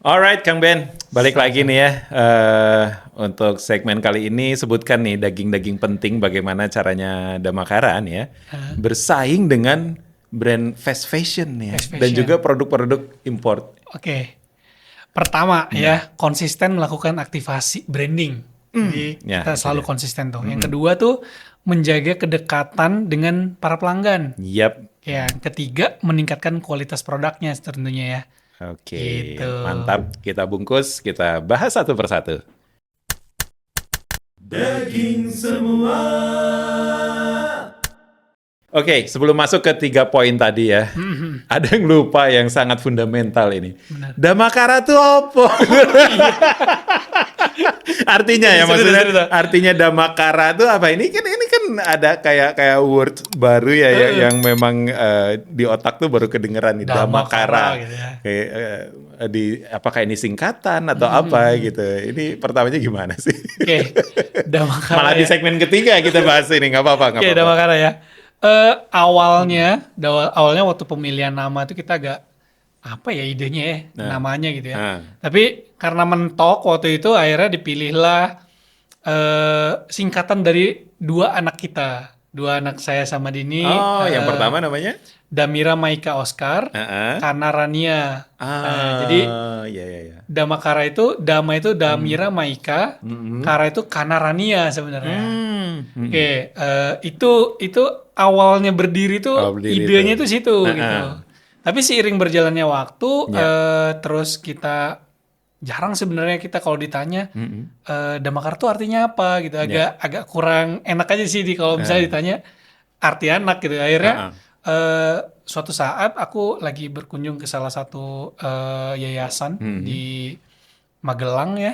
Alright, Kang Ben, balik lagi nih ya. Untuk segmen kali ini sebutkan nih daging-daging penting bagaimana caranya Damakara nih ya bersaing dengan brand fast fashion nih ya, Fast dan fashion. juga produk-produk import. Oke. Pertama ya, konsisten melakukan aktivasi branding. Jadi Ya, kita itu selalu dia. konsisten tuh. Yang kedua tuh menjaga kedekatan dengan para pelanggan. Yap. Yang ketiga meningkatkan kualitas produknya tentunya ya. Oke, Gitu. mantap. Kita bungkus, kita bahas satu persatu. Daging semua. Oke, sebelum masuk ke 3 poin tadi ya, ada yang lupa yang sangat fundamental ini. Benar. Damakara tuh apa? Artinya ya, maksudnya Cerita. artinya Damakara tuh apa? Ini kan ada kayak word baru ya yang memang di otak tuh baru kedengeran nih, Damakara Damakara. gitu ya. Kayak apakah ini singkatan atau apa gitu. Ini pertamanya gimana sih? Oke. Damakara Malah di ya. segmen ketiga kita bahas ini, nggak apa-apa, nggak Oke, apa-apa. Damakara ya. Awalnya waktu pemilihan nama itu kita agak apa ya idenya ya namanya gitu ya. Nah. Tapi karena mentok waktu itu akhirnya dipilihlah singkatan dari dua anak kita, dua anak saya sama Dini. Oh, yang pertama namanya? Damira Maika Oscar, Kana Rania. Jadi ya. Damakara itu Dama itu Damira Maika, Kara itu Kana Rania sebenarnya. Oke, itu awalnya berdiri tuh Berdiri idenya tuh. tuh situ gitu. Tapi seiring berjalannya waktu, terus kita jarang sebenarnya kita kalau ditanya Damakara tuh artinya apa gitu, agak kurang enak aja sih kalau misalnya ditanya arti anak gitu. Akhirnya suatu saat aku lagi berkunjung ke salah satu yayasan di Magelang ya.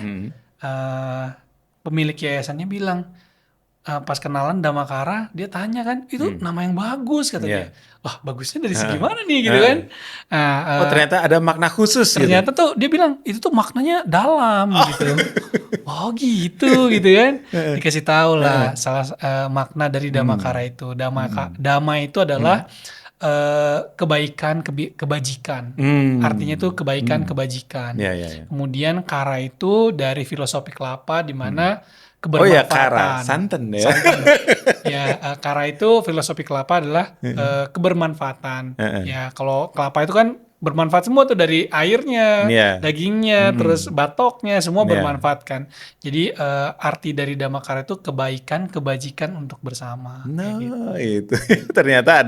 Pemilik yayasannya bilang, pas kenalan Damakara, dia tanya kan, itu nama yang bagus kata dia. Wah, bagusnya dari segi mana nih gitu kan? Nah, Ternyata ada makna khusus ternyata gitu. tuh dia bilang itu tuh maknanya dalam gitu. Oh gitu kan? Dikasih tahu lah makna dari Damakara itu. Dama itu adalah kebaikan, kebajikan. Artinya itu kebaikan, kebajikan. Ya. Kemudian Kara itu dari filosofi kelapa di mana Oh ya, kebermanfaatan. Kara, santen ya. Ya, Kara itu filosofi kelapa adalah kebermanfaatan. Ya, kalau kelapa itu kan bermanfaat semua tuh dari airnya, dagingnya, terus batoknya, semua bermanfaat kan. Jadi arti dari Damakara itu kebaikan, kebajikan untuk bersama. Nah, gitu. itu ternyata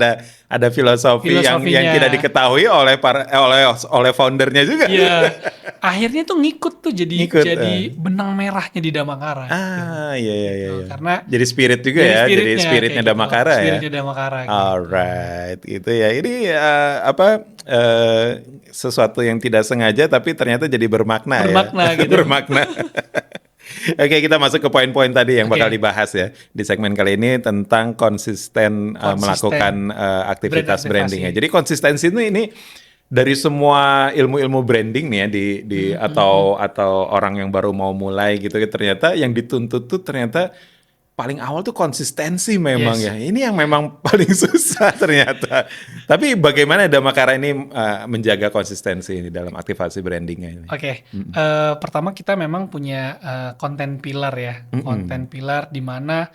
ada filosofi yang Filosofinya. tidak diketahui oleh foundernya juga. Iya. Akhirnya tuh ngikut tuh jadi Ngikut, benang merahnya di Damakara. Iya. Karena Jadi spirit juga ya, jadi spiritnya kayak Damakara ya. Spiritnya Damakara. Gitu. Alright, gitu ya. Ini sesuatu yang tidak sengaja tapi ternyata jadi bermakna ya. Gitu. Bermakna. Oke, kita masuk ke poin-poin tadi yang bakal dibahas ya di segmen kali ini tentang konsisten melakukan aktivitas branding ya. Jadi konsistensi ini dari semua ilmu-ilmu branding nih ya atau orang yang baru mau mulai gitu, ternyata yang dituntut tuh ternyata paling awal tuh konsistensi memang ya. Ini yang memang paling susah ternyata. Tapi bagaimana Damakara ini menjaga konsistensi ini dalam aktivasi brandingnya ini? Oke. Pertama kita memang punya konten pilar ya. Konten pilar di mana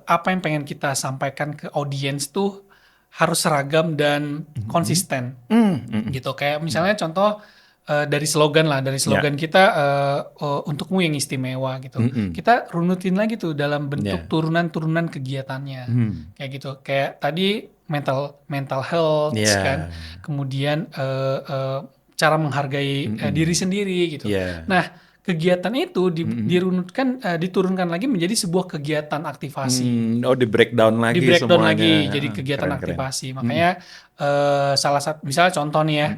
apa yang pengen kita sampaikan ke audiens tuh harus seragam dan konsisten. Gitu. Kayak misalnya contoh dari slogan kita untukmu yang istimewa gitu. Kita runutin lagi tuh dalam bentuk turunan-turunan kegiatannya. Kayak gitu. Kayak tadi mental health kan. Kemudian cara menghargai diri sendiri gitu. Nah, kegiatan itu diturunkan lagi menjadi sebuah kegiatan aktivasi. Di breakdown lagi semuanya. Jadi kegiatan aktivasi. Makanya salah satu misalnya contoh nih ya,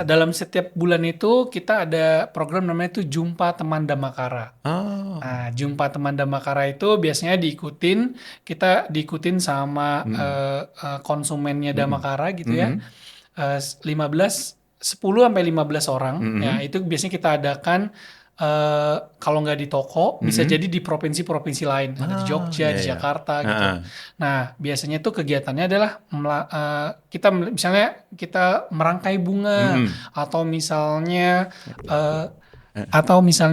dalam setiap bulan itu kita ada program namanya itu Jumpa Teman Damakara. Nah, Jumpa Teman Damakara itu biasanya kita diikutin sama konsumennya Damakara gitu ya. 10 sampai 15 orang. Ya, itu biasanya kita adakan kalau nggak di toko, bisa jadi di provinsi-provinsi lain. Ada di Jogja, di Jakarta gitu. Nah, biasanya tuh kegiatannya adalah kita misalnya kita merangkai bunga atau misalnya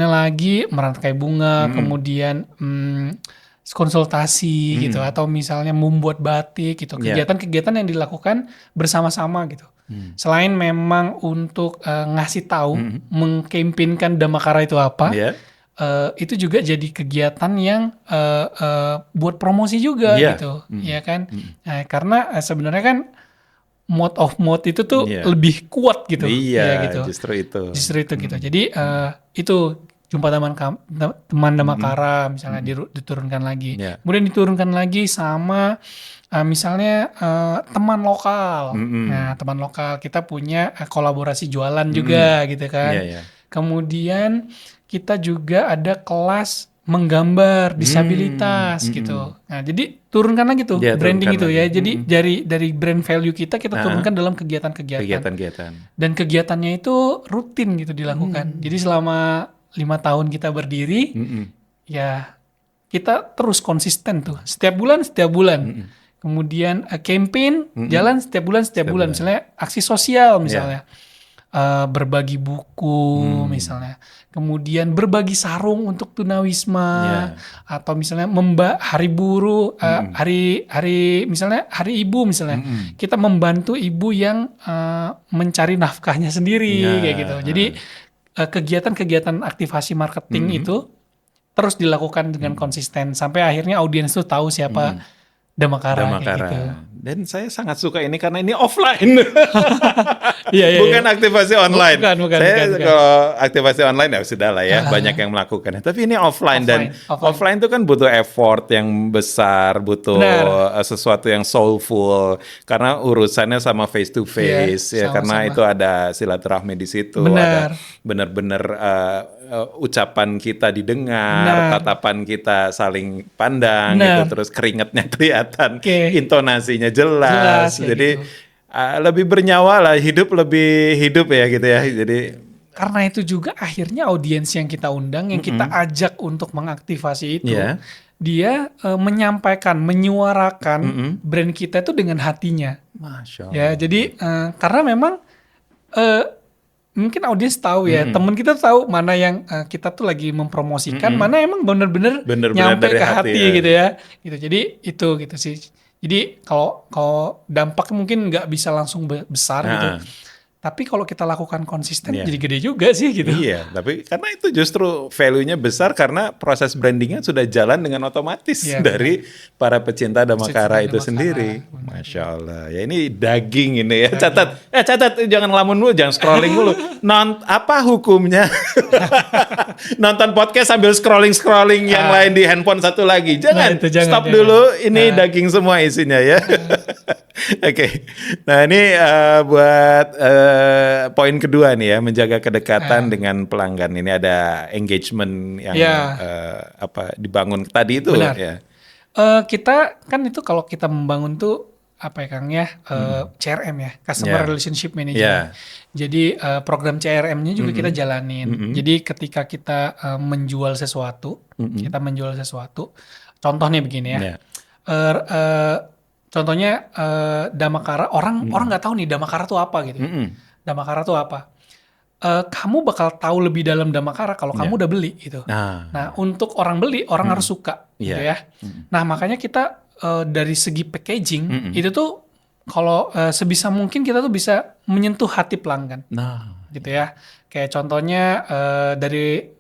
lagi merangkai bunga, kemudian konsultasi gitu, atau misalnya membuat batik gitu. Kegiatan-kegiatan yang dilakukan bersama-sama gitu. Selain memang untuk ngasih tahu, mengkampanyekan Damakara itu apa, itu juga jadi kegiatan yang buat promosi juga gitu, ya kan? Nah, karena sebenarnya kan mode of mode itu tuh lebih kuat gitu, ya gitu. Justru itu gitu. Jadi itu jumpa teman Damakara misalnya diturunkan lagi, kemudian diturunkan lagi sama misalnya teman lokal. Nah, teman lokal kita punya kolaborasi jualan juga gitu kan. Kemudian kita juga ada kelas menggambar disabilitas gitu. Nah, jadi turunkan lagi tuh branding itu ya. Jadi dari brand value kita turunkan dalam kegiatan-kegiatan. Dan kegiatannya itu rutin gitu dilakukan. Jadi selama 5 tahun kita berdiri, ya kita terus konsisten tuh. Setiap bulan. Kemudian campaign jalan setiap bulan. Misalnya aksi sosial misalnya. Berbagi buku misalnya, kemudian berbagi sarung untuk tunawisma, atau misalnya hari buruh, misalnya hari ibu misalnya, kita membantu ibu yang mencari nafkahnya sendiri kayak gitu. Jadi kegiatan-kegiatan aktivasi marketing itu terus dilakukan dengan konsisten sampai akhirnya audiens tuh tahu siapa Damakara kayak gitu. Dan saya sangat suka ini karena ini offline. Bukan aktivasi online. Bukan. Kalau aktivasi online ya sudah lah ya, banyak yang melakukannya. Tapi ini offline. Dan offline itu kan butuh effort yang besar, butuh sesuatu yang soulful. Karena urusannya sama face to face ya, karena itu ada silaturahmi di situ. Ada benar-benar ucapan kita didengar, tatapan kita saling pandang gitu, terus keringatnya kelihatan, intonasinya jelas. Jadi gitu. Lebih bernyawa lah, lebih hidup ya gitu ya. Jadi karena itu juga akhirnya audiens yang kita undang, yang kita ajak untuk mengaktifasi itu, dia menyampaikan, menyuarakan brand kita itu dengan hatinya. Masya Allah. Ya, jadi karena memang mungkin audiens tahu ya, temen kita tahu mana yang kita tuh lagi mempromosikan, mana emang bener-bener nyampe ke hati gitu ya. Gitu. Jadi itu gitu sih. Jadi kalau dampak mungkin nggak bisa langsung besar gitu. Tapi kalau kita lakukan konsisten jadi gede juga sih gitu. Iya, tapi karena itu justru value-nya besar karena proses brandingnya sudah jalan dengan otomatis dari para pecinta Damakara itu sendiri. Masya Allah. Ya ini daging ini ya. Catat jangan ngelamun dulu, jangan scrolling dulu. Apa hukumnya? Nonton podcast sambil scrolling yang lain di handphone satu lagi. Jangan, stop dulu. Ini daging semua isinya ya. Oke. Nah, ini buat poin kedua nih ya, menjaga kedekatan dengan pelanggan. Ini ada engagement yang dibangun tadi itu. Benar. Ya. Kita kan itu kalau kita membangun tuh apa ya Kang ya, CRM ya, Customer Relationship Management. Jadi program CRM-nya juga kita jalanin. Jadi ketika kita menjual sesuatu, contoh nih begini ya. Contohnya Damakara, orang nggak tahu nih Damakara tuh apa gitu. Damakara tuh apa? Kamu bakal tahu lebih dalam Damakara kalau kamu udah beli gitu. Nah, untuk orang beli, orang harus suka gitu ya. Nah, makanya kita dari segi packaging itu tuh kalau sebisa mungkin kita tuh bisa menyentuh hati pelanggan. Gitu ya. Kayak contohnya dari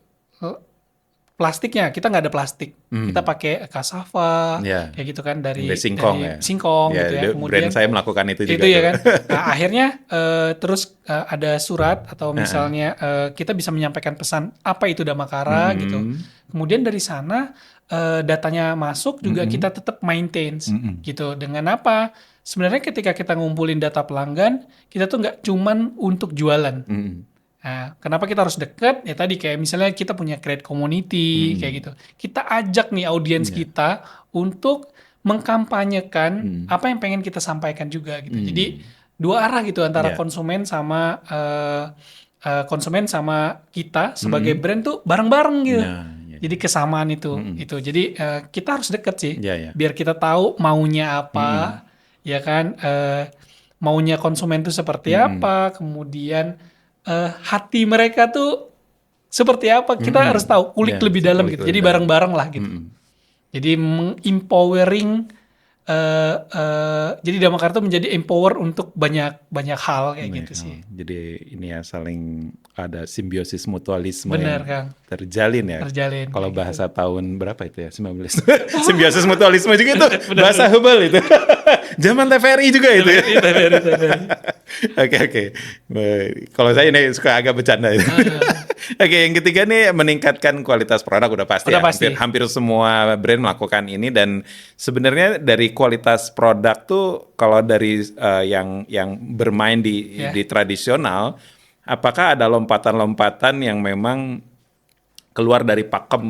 plastiknya, kita nggak ada plastik. Kita pakai cassava, kayak gitu kan, dari singkong gitu ya. Kemudian brand saya melakukan itu juga. Itu ya kan. Nah, akhirnya terus ada surat atau misalnya kita bisa menyampaikan pesan apa itu Damakara gitu. Kemudian dari sana datanya masuk juga kita tetap maintain gitu. Dengan apa? Sebenarnya ketika kita ngumpulin data pelanggan, kita tuh nggak cuman untuk jualan. Nah, kenapa kita harus deket? Ya tadi kayak misalnya kita punya create community kayak gitu. Kita ajak nih audiens kita untuk mengkampanyekan apa yang pengen kita sampaikan juga gitu. Jadi dua arah gitu antara konsumen sama konsumen sama kita sebagai brand tuh bareng-bareng gitu. Nah, ya. Jadi kesamaan itu. Jadi kita harus deket sih, Ya. biar kita tahu maunya apa, ya kan? Maunya konsumen tuh seperti apa, kemudian hati mereka tuh seperti apa. Kita harus tahu, kulik Ya, lebih dalam kulik gitu. lebih Jadi dalam. bareng-bareng lah gitu. Jadi mengempowering. Jadi Damakar itu menjadi empower untuk banyak hal kayak gitu sih. Jadi ini ya saling ada simbiosis mutualisme Benar, yang Kang. terjalin ya. Terjalin, Kalau kayak bahasa tahun berapa itu ya? 19. Simbiosis mutualisme juga itu bahasa Hubble itu. Zaman TVRI juga itu ya. Oke. Kalau saya ini suka agak bercanda itu. Oke, yang ketiga nih meningkatkan kualitas produk udah pasti Udah ya. pasti. Hampir semua brand melakukan ini dan sebenarnya dari kualitas produk tuh kalau dari yang bermain di tradisional, apakah ada lompatan-lompatan yang memang keluar dari pakem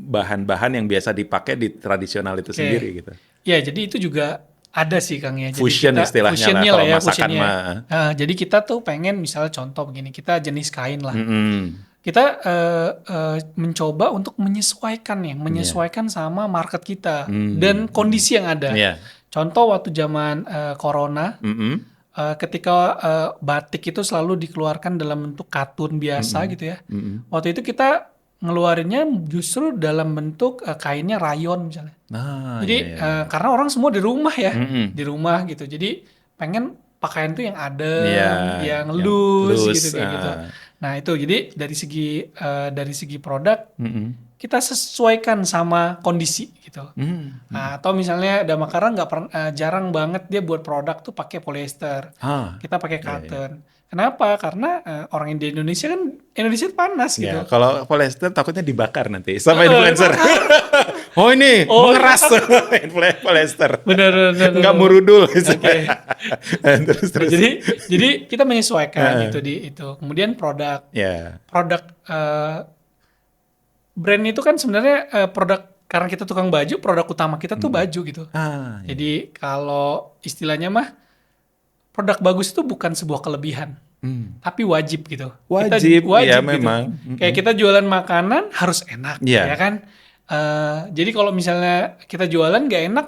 bahan-bahan yang biasa dipakai di tradisional itu sendiri gitu? Ya, jadi itu juga ada sih Kang ya. Jadi Fusion istilahnya fusionnya lah, kalau ya, masakan fusionnya. mah. Jadi kita tuh pengen misalnya contoh begini, kita jenis kain lah. Kita mencoba untuk menyesuaikan sama market kita dan kondisi yang ada. Iya. Contoh waktu zaman corona, ketika batik itu selalu dikeluarkan dalam bentuk katun biasa gitu ya. Waktu itu kita ngeluarinnya justru dalam bentuk kainnya rayon misalnya. Jadi karena orang semua di rumah ya, di rumah gitu. Jadi pengen pakaian tuh yang adem, yang loose gitu kayak gitu. Nah itu jadi dari segi produk kita sesuaikan sama kondisi gitu. Nah, atau misalnya Damakara jarang banget dia buat produk tuh pakai polyester. Kita pakai cotton. Kenapa? Karena orang di Indonesia panas gitu. Ya, kalau polyester takutnya dibakar nanti sama influencer. Ini mengeras polyester. Benar. Nggak murudul. Okay. terus. Jadi kita menyesuaikan itu. Kemudian produk brand itu kan sebenarnya produk, karena kita tukang baju, produk utama kita tuh baju gitu. Jadi kalau istilahnya mah produk bagus itu bukan sebuah kelebihan, tapi wajib gitu. Wajib ya gitu. memang. Kayak kita jualan makanan harus enak, ya kan? Jadi kalau misalnya kita jualan gak enak,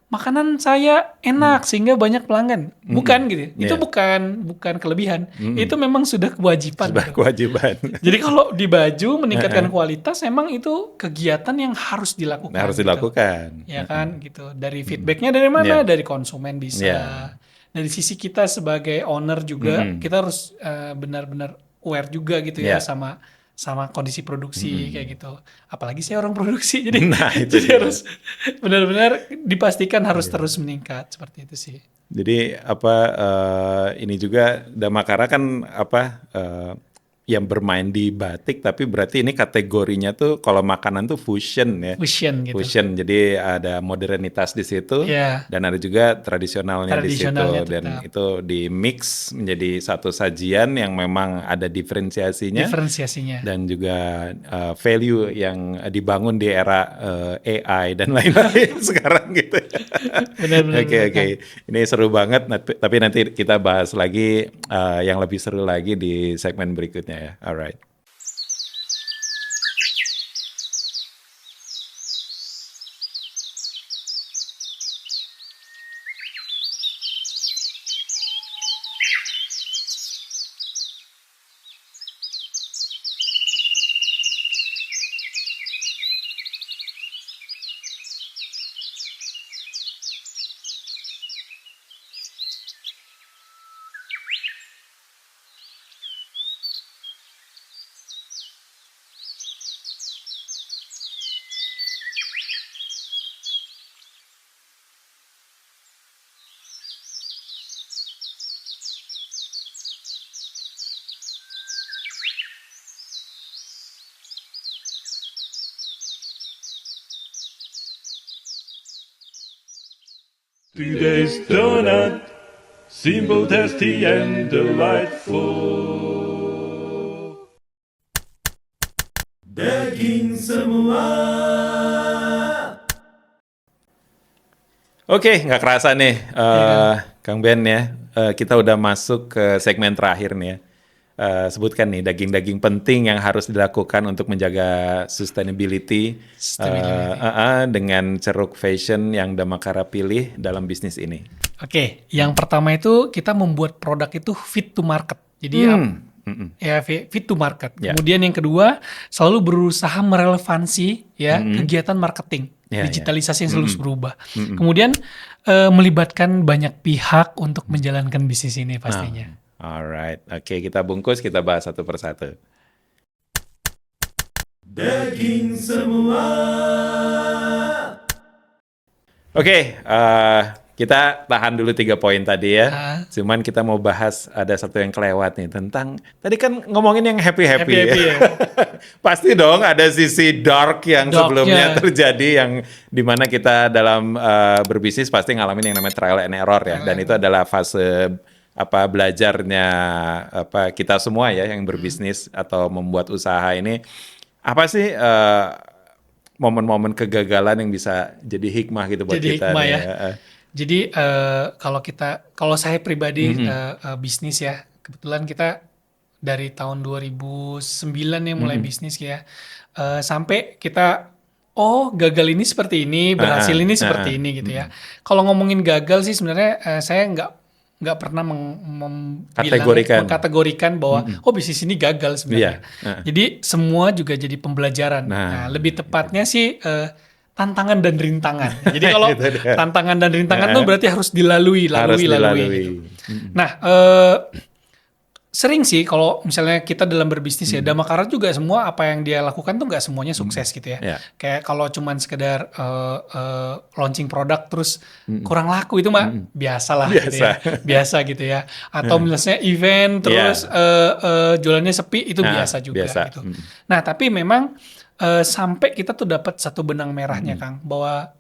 makanan saya enak sehingga banyak pelanggan, bukan gitu. Itu bukan kelebihan, itu memang sudah kewajiban. Sudah kewajiban. Jadi kalau di baju meningkatkan kualitas, emang itu kegiatan yang harus dilakukan. Harus dilakukan. Gitu. Ya kan, gitu. Dari feedbacknya dari mana? Dari konsumen bisa. Dari sisi kita sebagai owner juga, kita harus benar-benar aware juga gitu ya sama kondisi produksi kayak gitu. Apalagi saya orang produksi, jadi harus benar-benar dipastikan harus terus meningkat seperti itu sih. Jadi ini juga Damakara kan yang bermain di batik, tapi berarti ini kategorinya tuh kalau makanan tuh fusion ya. Fusion gitu. Fusion, jadi ada modernitas di situ dan ada juga tradisionalnya di situ dan itu di mix menjadi satu sajian yang memang ada diferensiasinya. Dan juga value yang dibangun di era AI dan lain-lain sekarang gitu. Benar. Oke. Ini seru banget, tapi nanti kita bahas lagi yang lebih seru lagi di segmen berikutnya. Ya, alright. Today's donut, simple, tasty, and delightful. Daging semua. Oke, nggak kerasa nih, Kang Ben ya. Kita udah masuk ke segmen terakhir nih ya. sebutkan nih daging-daging penting yang harus dilakukan untuk menjaga sustainability, dengan ceruk fashion yang Damakara pilih dalam bisnis ini. Oke, yang pertama itu kita membuat produk itu fit to market. Jadi fit to market. Ya. Kemudian yang kedua, selalu berusaha merelevansi ya kegiatan marketing. Ya, Digitalisasi yang selalu berubah. Kemudian melibatkan banyak pihak untuk menjalankan bisnis ini pastinya. Alright, oke, kita bungkus, kita bahas satu persatu. Daging semua. Oke, kita tahan dulu 3 poin tadi ya. Cuman kita mau bahas ada satu yang kelewat nih tentang tadi kan ngomongin yang happy-happy ya. Pasti dong ada sisi dark yang sebelumnya terjadi yang dimana kita dalam berbisnis pasti ngalamin yang namanya trial and error ya. Dan itu adalah fase belajarnya kita semua ya yang berbisnis atau membuat usaha ini. Apa sih momen-momen kegagalan yang bisa jadi hikmah gitu buat Jadi kita hikmah nih, ya. Jadi kalau saya pribadi bisnis ya, kebetulan kita dari tahun 2009 ya mulai bisnis ya, sampai kita gagal ini seperti ini, berhasil ini seperti ini gitu ya. Kalau ngomongin gagal sih sebenarnya saya nggak pernah mengkategorikan bahwa bisnis ini gagal sebenarnya. Jadi semua juga jadi pembelajaran. Nah, lebih tepatnya sih tantangan dan rintangan. Jadi kalau tantangan dan rintangan tuh berarti harus dilalui. Gitu. Nah, sering sih kalau misalnya kita dalam berbisnis ya, Damakara juga semua apa yang dia lakukan tuh nggak semuanya sukses gitu ya. Kayak kalau cuman sekedar launching produk terus kurang laku itu mah biasalah gitu ya. Biasa gitu ya. Atau misalnya event terus jualannya sepi itu biasa juga gitu. Nah, tapi memang sampai kita tuh dapat satu benang merahnya Kang, bahwa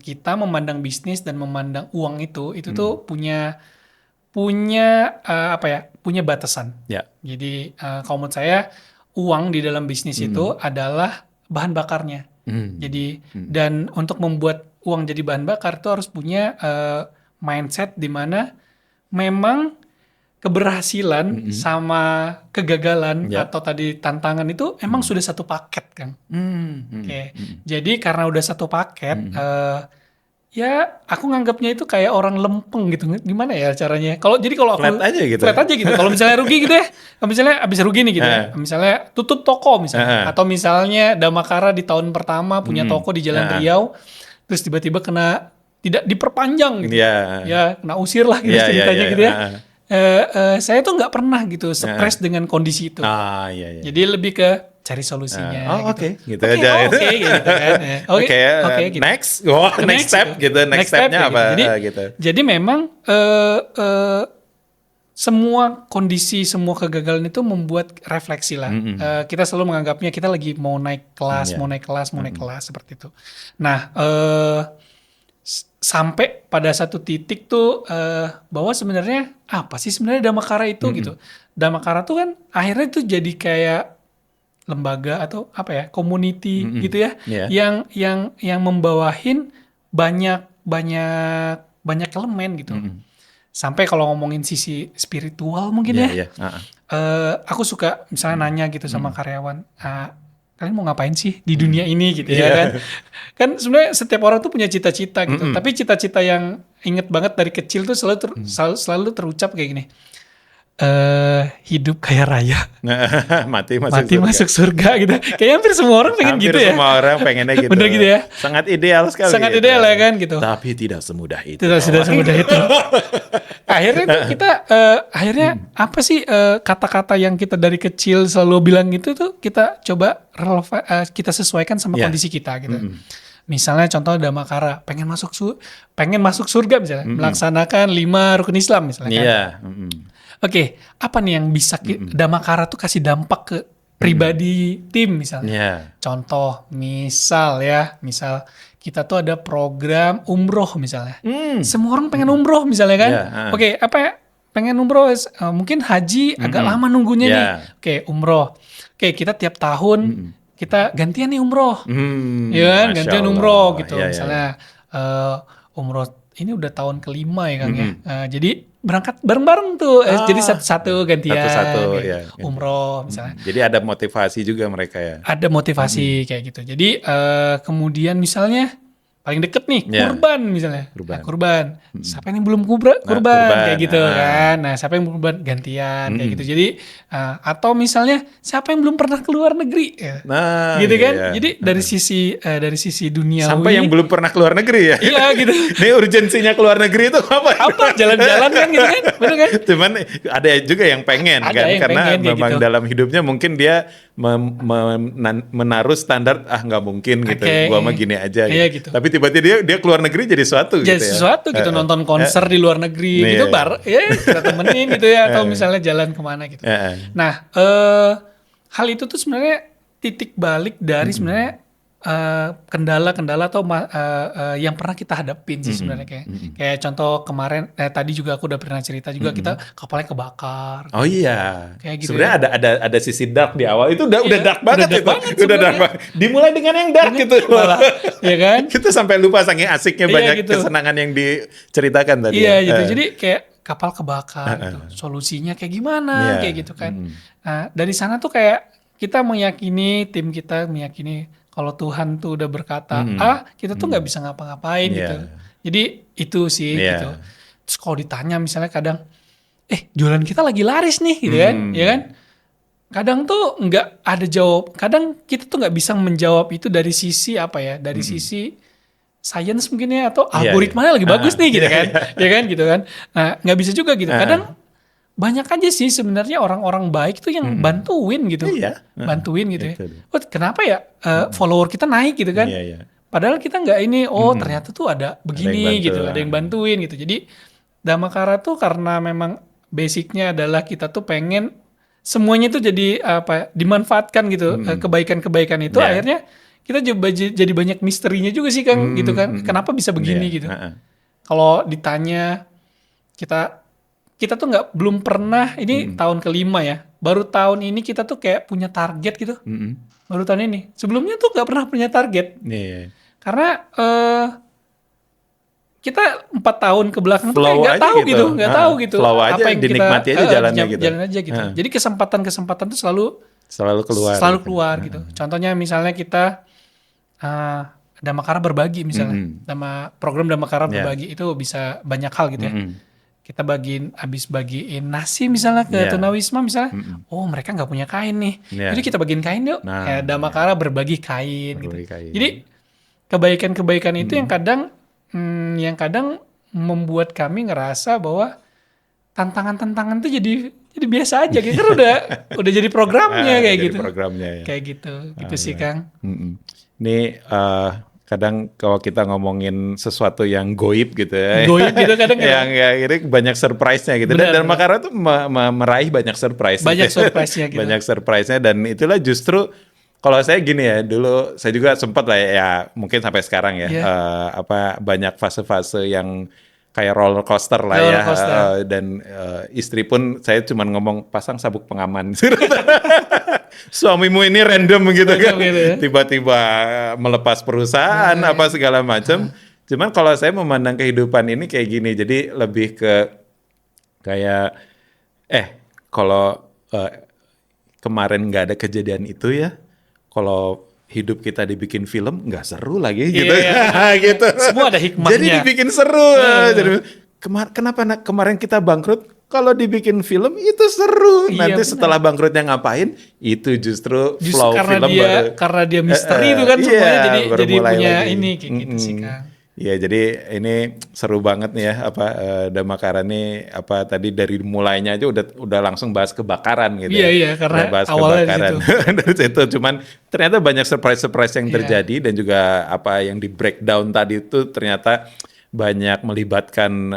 kita memandang bisnis dan memandang uang itu tuh punya batasan. Jadi kalau menurut saya uang di dalam bisnis itu adalah bahan bakarnya. Jadi dan untuk membuat uang jadi bahan bakar itu harus punya mindset di mana memang keberhasilan sama kegagalan atau tadi tantangan itu emang sudah satu paket Kang. Jadi karena udah satu paket, ya aku nganggapnya itu kayak orang lempeng gitu. Gimana ya caranya? Kalau aku flat aja gitu. Kalau misalnya rugi gitu ya, misalnya abis rugi nih gitu ya. Misalnya tutup toko misalnya, atau misalnya Damakara di tahun pertama punya toko di Jalan Riau, terus tiba-tiba tidak diperpanjang gitu. Ya kena usir lah gitu ceritanya gitu ya. Saya tuh nggak pernah gitu stres dengan kondisi itu. Jadi lebih ke cari solusinya. Gitu aja. Gitu. Next step gitu. Next stepnya apa? Jadi memang semua kondisi, semua kegagalan itu membuat refleksi lah. Kita selalu menganggapnya kita lagi mau naik kelas seperti itu. Nah, sampai pada satu titik tuh bahwa sebenarnya apa sih sebenarnya Damakara itu gitu. Damakara tuh kan akhirnya tuh jadi kayak lembaga atau community gitu ya, yang membawahin banyak elemen gitu. Sampai kalau ngomongin sisi spiritual mungkin aku suka misalnya nanya gitu sama karyawan, kalian mau ngapain sih di dunia ini gitu ya kan? Kan sebenarnya setiap orang tuh punya cita-cita gitu. Tapi cita-cita yang inget banget dari kecil tuh selalu terucap kayak gini. Hidup kaya raya. mati masuk surga gitu. Kayaknya hampir semua orang pengen gitu ya. Hampir semua orang pengennya gitu. Bener gitu ya. Sangat ideal sekali. Sangat ideal ya kan gitu. Tapi tidak semudah itu. Akhirnya tuh kita apa sih kata-kata yang kita dari kecil selalu bilang gitu tuh kita coba kita sesuaikan sama kondisi kita gitu. Misalnya contoh Damakara pengen masuk surga misalnya, melaksanakan 5 rukun Islam misalnya kan. Oke, apa nih yang bisa Damakara tuh kasih dampak ke pribadi tim misalnya. Contoh misal kita tuh ada program umroh misalnya. Semua orang pengen umroh misalnya kan. Oke, pengen umroh, mungkin haji agak lama nunggunya nih. Oke, umroh. Oke, kita tiap tahun kita gantian nih umroh. Ya kan, gantian umroh gitu. Misalnya umroh ini udah tahun kelima ya Kang ya. Jadi berangkat bareng-bareng tuh. Jadi satu-satu gantian. Satu-satu, gitu. ya. Umroh misalnya. Jadi ada motivasi juga mereka ya. Ada motivasi kayak gitu. Jadi kemudian misalnya paling deket nih Ya. kurban misalnya. Kurban. Nah, kurban. Siapa yang belum kurban kurban. kayak gitu kan. Nah, siapa yang belum kurban gantian kayak gitu. Jadi atau misalnya siapa yang belum pernah keluar negeri ya. Nah, gitu kan. iya. Jadi dari sisi duniawi Sampai yang belum pernah keluar negeri ya. Iya gitu. Ini urgensinya keluar negeri itu apa? Apa jalan-jalan kan gitu kan. Bener kan? Cuman ada juga yang pengen Ada kan yang karena pengen kayak memang gitu. dalam hidupnya mungkin dia menaruh standar nggak mungkin gitu. Oke. Gua mah gini aja Iya gitu. gitu. Tapi tiba-tiba dia keluar negeri jadi sesuatu Jadi gitu ya. sesuatu gitu nonton konser di luar negeri Iya, gitu iya. ya kita temenin gitu ya atau misalnya jalan kemana gitu. Nah hal itu tuh sebenarnya titik balik dari sebenarnya kendala-kendala atau yang pernah kita hadapin sih sebenarnya kayak contoh kemarin tadi juga aku udah pernah cerita juga kita kapalnya kebakar. Oh iya. Kayak gitu Sebenarnya ada sisi dark di awal. Itu udah dark banget dark itu. banget Udah dark sebenarnya. banget. Dimulai dengan yang dark gitu. Malah, ya kan? Kita sampai lupa saking asiknya Iya, banyak gitu. kesenangan yang diceritakan tadi. Iya ya. gitu. Jadi kayak kapal kebakar gitu. Solusinya kayak gimana Iya. kayak gitu kan. Nah, dari sana tuh kayak kita meyakini, tim kita meyakini kalau Tuhan tuh udah berkata A, kita tuh nggak bisa ngapa-ngapain Iya. gitu. Jadi itu sih Iya. gitu. Terus kalau ditanya misalnya kadang jualan kita lagi laris nih gitu kan, ya kan? Kadang tuh nggak ada jawab. Kadang kita tuh nggak bisa menjawab itu dari sisi apa ya? Dari sisi science mungkin ya atau Iya, algoritmanya iya. lagi bagus nih gitu iya, kan, iya. ya kan gitu kan. Nah nggak bisa juga gitu. Kadang banyak aja sih sebenarnya orang-orang baik tuh yang bantuin gitu, Iya. bantuin gitu ya. Itu dia. Oh, kenapa ya follower kita naik gitu kan? Iya, iya. Padahal kita nggak ini, ternyata tuh ada begini bantu. gitu, ada yang bantuin gitu. Jadi Dhammakara tuh karena memang basicnya adalah kita tuh pengen semuanya tuh jadi dimanfaatkan gitu, kebaikan-kebaikan itu Iya. akhirnya kita jadi banyak misterinya juga sih Kang, gitu kan? Kenapa bisa begini Iya. gitu? Kalau ditanya kita tuh belum pernah ini tahun kelima ya, baru tahun ini kita tuh kayak punya target gitu, baru tahun ini. Sebelumnya tuh nggak pernah punya target. Iya. Karena kita 4 tahun ke belakang tuh Flow kayak nggak aja tahu gitu. gitu, nggak tahu gitu. Flow aja, dinikmati aja jalannya gitu. Jalan aja gitu. Jadi kesempatan tuh Selalu keluar. keluar gitu. Contohnya misalnya kita Dhammakara berbagi misalnya, program Dhammakara berbagi itu bisa banyak hal gitu ya. Kita habis bagiin nasi misalnya ke tunawisma misalnya, oh mereka nggak punya kain nih, jadi kita bagiin kain yuk. Nah, Dhammakara berbagi kain. Berbagi Gitu. kain. Jadi kebaikan-kebaikan itu yang kadang membuat kami ngerasa bahwa tantangan-tantangan tuh jadi biasa aja gitu. Kan udah jadi programnya kayak jadi gitu. Programnya ya. Kayak gitu sih Kang. Ini kadang kalau kita ngomongin sesuatu yang goib gitu ya. Goib gitu kadang ya. yang ini banyak surprise-nya gitu. Benar, Dan Dhammakara tuh meraih banyak surprise. Banyak gitu. surprise-nya gitu. Banyak surprise-nya dan itulah justru kalau saya gini ya, dulu saya juga sempat lah ya mungkin sampai sekarang ya, banyak fase-fase yang kayak roller coaster lah Roller ya, coaster. dan istri pun saya cuma ngomong pasang sabuk pengaman. Suamimu ini random gitu kan, gitu ya. tiba-tiba melepas perusahaan apa segala macam. Cuman kalau saya memandang kehidupan ini kayak gini, jadi lebih ke kayak kalau kemarin nggak ada kejadian itu ya, kalau hidup kita dibikin film nggak seru lagi gitu. Iya. gitu. Semua ada hikmahnya. Jadi dibikin seru. Jadi, kenapa kemarin kita bangkrut? Kalau dibikin film itu seru. Iya, Nanti benar. setelah bangkrutnya ngapain? Itu justru flow karena film karena dia misteri itu kan semuanya baru jadi mulai punya lagi. ini kayak gitu sih Kang. Iya, jadi ini seru banget nih ya Dhammakara nih tadi dari mulainya aja udah langsung bahas kebakaran gitu. Iya, karena Udah bahas awalnya kebakaran. Dari situ cuman ternyata banyak surprise yang Iya. terjadi dan juga apa yang di breakdown tadi itu ternyata banyak melibatkan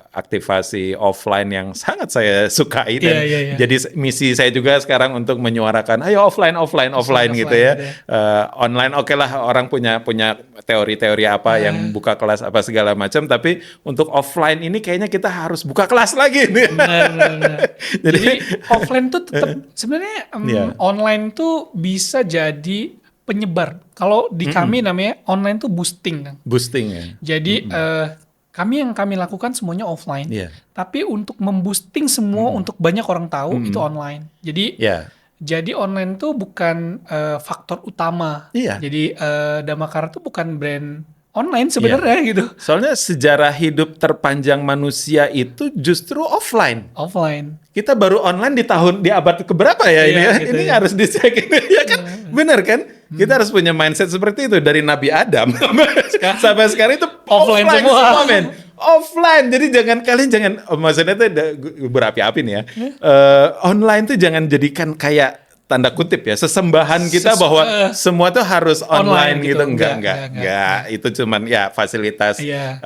aktivasi offline yang sangat saya sukai dan Iya. jadi misi saya juga sekarang untuk menyuarakan ayo offline gitu ya. gitu Online oke lah orang punya teori-teori apa yang buka kelas apa segala macam, tapi untuk offline ini kayaknya kita harus buka kelas lagi nih. Benar. Jadi Jadi offline tuh tetap sebenarnya Iya. online tuh bisa jadi penyebar. Kalau di kami namanya online tuh boosting kan. Boosting ya. Jadi kami lakukan semuanya offline. Iya. Tapi untuk memboosting semua untuk banyak orang tahu itu online. Jadi Iya. jadi online tuh bukan faktor utama. Iya. Jadi Damakara tuh bukan brand online sebenarnya gitu. Soalnya sejarah hidup terpanjang manusia itu justru offline. Offline. Kita baru online di abad keberapa ya ini Iya, ya? gitu Ini ya. harus dicek ini ya kan? Bener kan? Kita harus punya mindset seperti itu dari Nabi Adam sampai sekarang itu Offline semua. men. Offline. Jadi kalian jangan maksudnya itu berapi-api nih ya. Online tuh jangan jadikan kayak tanda kutip ya sesembahan kita bahwa semua tuh harus online Online gitu. gitu. Enggak. Itu cuman ya fasilitas Iya.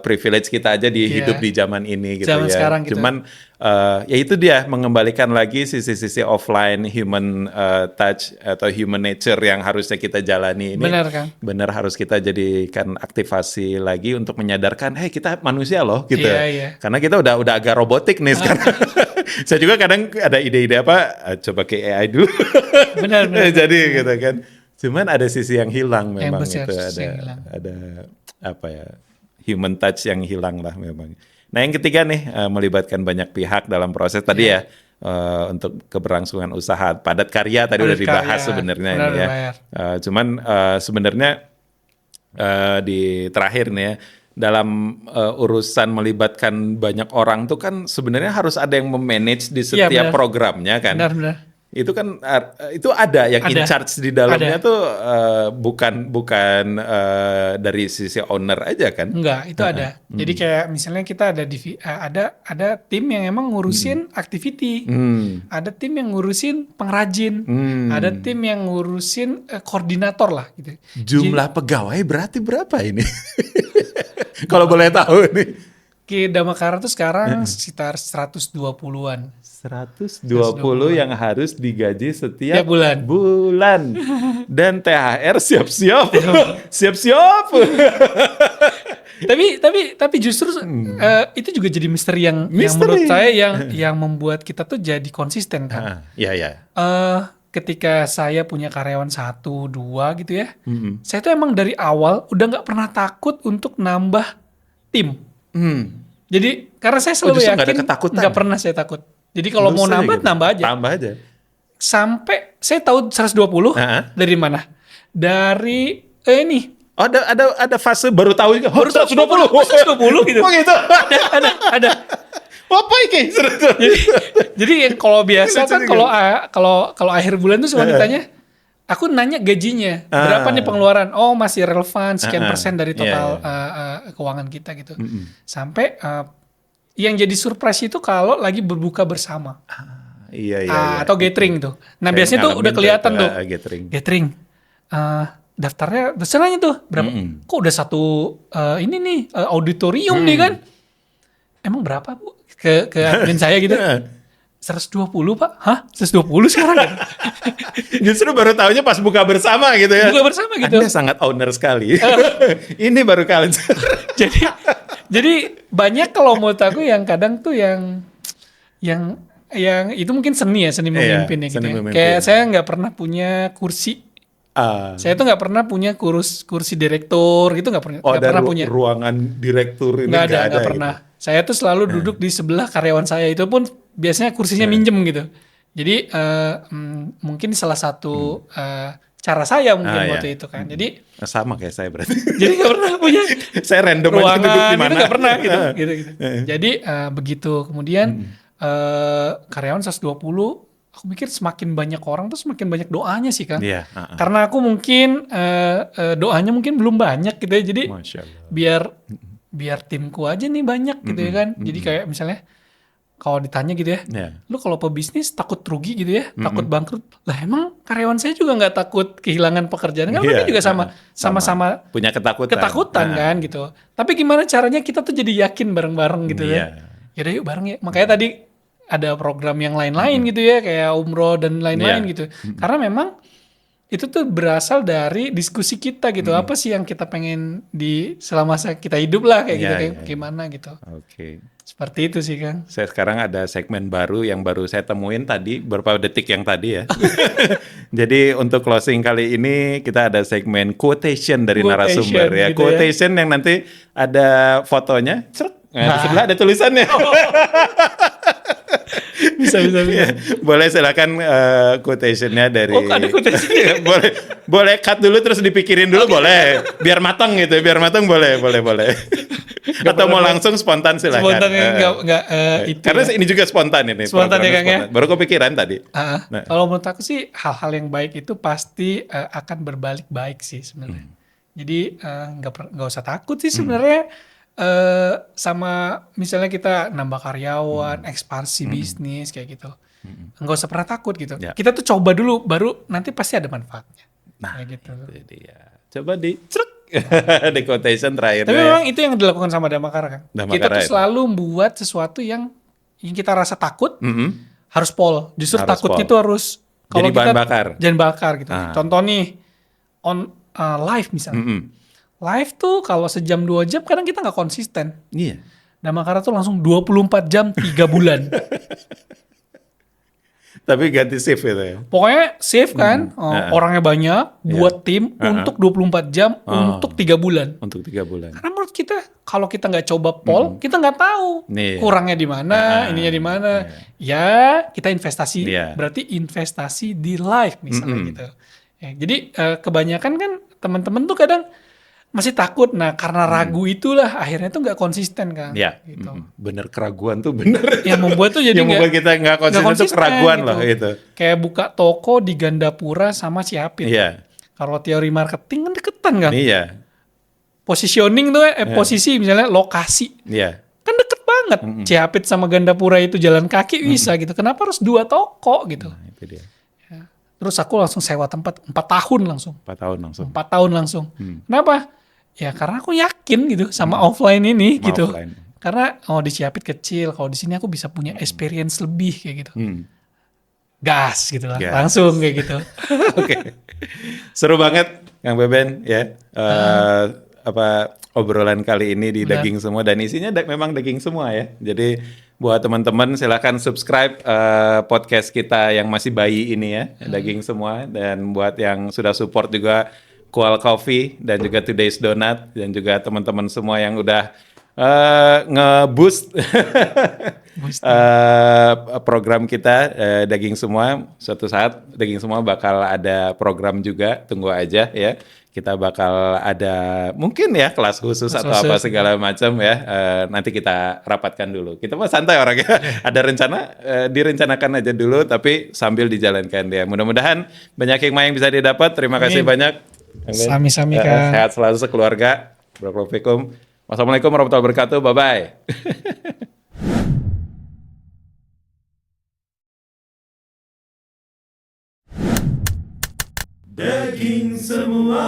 privilege kita aja di Iya. hidup di zaman ini gitu Zaman ya. sekarang gitu. Cuman ya itu dia mengembalikan lagi sisi-sisi offline human touch atau human nature yang harusnya kita jalani ini. Benar, Kang. Benar harus kita jadikan aktivasi lagi untuk menyadarkan, hey kita manusia loh gitu. Iya. Karena kita udah agak robotik nih sekarang. Saya juga kadang ada ide-ide apa, coba ke AI dulu. Benar. Jadi gitu kan. Cuman ada sisi yang hilang memang besar, itu sisi yang hilang. ada apa ya human touch yang hilang lah memang. Nah yang ketiga nih melibatkan banyak pihak dalam proses tadi ya untuk keberlangsungan usaha padat karya tadi udah Padat dibahas karya, sebenarnya benar, ini ya. bayar. Cuman sebenarnya di terakhir nih ya dalam urusan melibatkan banyak orang tuh kan sebenarnya harus ada yang memanage di Iya, setiap benar. programnya kan. Benar. Itu kan itu ada yang in Ada. charge di dalamnya Ada. tuh bukan dari sisi owner aja kan. Enggak, itu ada. Jadi kayak misalnya kita ada tim yang emang ngurusin activity. Ada tim yang ngurusin pengrajin. Ada tim yang ngurusin koordinator lah gitu. Jumlah pegawai berarti berapa ini? Kalau boleh tahu nih. Ki Damakara tuh sekarang sekitar 120-an. 120 yang harus digaji setiap Tiap bulan. Dan THR siap-siap. Siap-siap. Tapi justru itu juga jadi misteri yang menurut saya yang membuat kita tuh jadi konsisten kan. Iya. Ketika saya punya karyawan 1, 2 gitu ya, saya tuh emang dari awal udah nggak pernah takut untuk nambah tim. Jadi karena saya selalu justru nggak ada yakin ketakutan? nggak pernah saya takut. Jadi kalau mau Terus aja nambah gitu. nambah aja. Tambah aja. Sampai saya tahu 120 dari mana? Dari ini Oh, ada fase baru tahu juga. baru 120 gitu. Oh gitu. Ada. Apa ini? Jadi yang kalau biasa kan Lucu kalau akhir bulan tuh selalu ditanya, aku nanya gajinya berapa nih pengeluaran? Oh masih relevan sekian persen dari total keuangan kita gitu. Sampai yang jadi surprise itu kalau lagi berbuka bersama Iya. atau gathering tuh. Nah Saya biasanya tuh ngalamin udah kelihatan tuh gathering. Daftarnya terserahnya tuh berapa? Kok udah satu ini nih auditorium nih kan? Emang berapa Bu? Ke admin saya gitu. 120 Pak? Hah? 120 sekarang? Justru baru tahunya pas buka bersama gitu ya. Buka bersama gitu. Anda sangat owner sekali. Ini baru kali. Jadi banyak kalau menurut aku yang kadang tuh yang itu mungkin seni memimpin ya gitu. seni Ya. memimpin. Kayak saya nggak pernah punya kursi. Saya tuh nggak pernah punya kursi direktur gitu nggak pernah. Oh, Nggak ada pernah punya. ruangan direktur ini Nggak ada, nggak nggak pernah. Saya tuh selalu duduk di sebelah karyawan saya, itu pun biasanya kursinya minjem gitu. Jadi mungkin salah satu cara saya mungkin waktu itu kan. Jadi sama kayak saya berarti. jadi nggak pernah punya Saya random aja duduk di ruangan mana. itu nggak pernah gitu. Jadi begitu kemudian karyawan 120, aku pikir semakin banyak orang tuh semakin banyak doanya sih kan. Iya. Karena aku mungkin doanya mungkin belum banyak gitu ya. Jadi Masya Allah. biar timku aja nih banyak gitu ya kan. Jadi kayak misalnya kalau ditanya gitu ya, lu kalau pebisnis takut rugi gitu ya, takut bangkrut. Lah emang karyawan saya juga nggak takut kehilangan pekerjaan kan? Mereka juga sama-sama punya ketakutan kan gitu. Tapi gimana caranya kita tuh jadi yakin bareng-bareng gitu ya? Yaudah yuk bareng ya. Makanya tadi ada program yang lain-lain gitu ya, kayak umroh dan lain-lain gitu. Karena memang itu tuh berasal dari diskusi kita gitu. Apa sih yang kita pengen di selama kita hidup lah kayak Iya, gitu, kayak iya, iya. gimana gitu. Oke. Seperti itu sih Kang. Saya sekarang ada segmen baru yang baru saya temuin tadi, beberapa detik yang tadi ya. Jadi untuk closing kali ini kita ada segmen quotation dari Quotation narasumber ya. gitu ya. Quotation yang nanti ada fotonya, ceruk. Nah, di sebelah ada tulisannya. Bisa. Boleh silakan quotation-nya dari. Oh, ada quotation-nya. boleh cut dulu terus dipikirin dulu boleh. Biar matang gitu, biar matang boleh. Atau mau langsung spontan silakan. Spontan enggak itu. Karena ya. ini juga spontan ini. Spontan ya, programnya Kang, ya? spontan. Baru kepikiran tadi. Nah. Kalau menurut aku sih hal-hal yang baik itu pasti akan berbalik baik sih sebenarnya. Jadi nggak usah takut sih sebenarnya. Sama misalnya kita nambah karyawan, ekspansi bisnis kayak gitu. Nggak usah pernah takut gitu. Ya. Kita tuh coba dulu, baru nanti pasti ada manfaatnya. Nah, Kayak gitu. itu dia. Coba di ceruk. Di quotation terakhirnya. Tapi memang itu yang dilakukan sama Damakara kan. Damakara Kita tuh itu. selalu membuat sesuatu yang kita rasa takut harus pol. Justru Harus takutnya pol. itu harus Jadi bahan bakar. Jangan bakar gitu. Ah. Contoh nih live misalnya. Live tuh kalau sejam 2 jam kadang kita nggak konsisten. Iya. Damakara tuh langsung 24 jam 3 bulan. Tapi ganti shift gitu ya. Pokoknya save kan, orangnya banyak, buat tim untuk 24 jam untuk 3 bulan. Untuk 3 bulan. Karena menurut kita, kalau kita nggak coba poll, kita nggak tahu Nih. kurangnya di mana, ininya di mana. Ya, kita investasi, Iya. berarti investasi di live misalnya gitu. Ya, jadi kebanyakan kan teman-teman tuh kadang masih takut. Nah, karena ragu itulah akhirnya tuh nggak konsisten kan. Ya, Gitu. bener keraguan tuh bener. Yang membuat tuh jadi yang membuat kita nggak konsisten itu keraguan gitu. loh itu. Kayak buka toko di Gandapura sama Ciapit. Iya, Kalau teori marketing kan deketan kan. iya, Positioning tuh posisi misalnya lokasi. iya. Kan deket banget. Ciapit sama Gandapura itu jalan kaki bisa gitu. Kenapa harus 2 toko gitu? Nah, itu dia. Terus aku langsung sewa tempat 4 tahun langsung. 4 tahun langsung. 4 tahun langsung. Kenapa? Ya karena aku yakin gitu sama offline ini Sama gitu. offline. Karena di Ciapit kecil, kalau di sini aku bisa punya experience lebih kayak gitu. Gas gitu lah. Gas. Langsung kayak gitu. Oke. Seru banget Kang Beben ya. Obrolan kali ini di Benar. daging semua dan isinya memang daging semua ya. Jadi buat teman-teman silahkan subscribe podcast kita yang masih bayi ini ya, daging semua, dan buat yang sudah support juga Kual Coffee dan juga Today's Donut dan juga teman-teman semua yang udah nge-boost program kita daging semua. Suatu saat daging semua bakal ada program juga, tunggu aja ya. Kita bakal ada mungkin ya kelas khusus atau apa segala macam ya. Nanti kita rapatkan dulu. Kita mah santai orangnya. Ada rencana, direncanakan aja dulu tapi sambil dijalankan ya. Mudah-mudahan banyak hikmah yang bisa didapat. Terima kasih banyak. Sami-sami, Kang. Sehat selalu sekeluarga. Barakallahu. Wassalamualaikum warahmatullahi wabarakatuh. Bye-bye. Daging semua.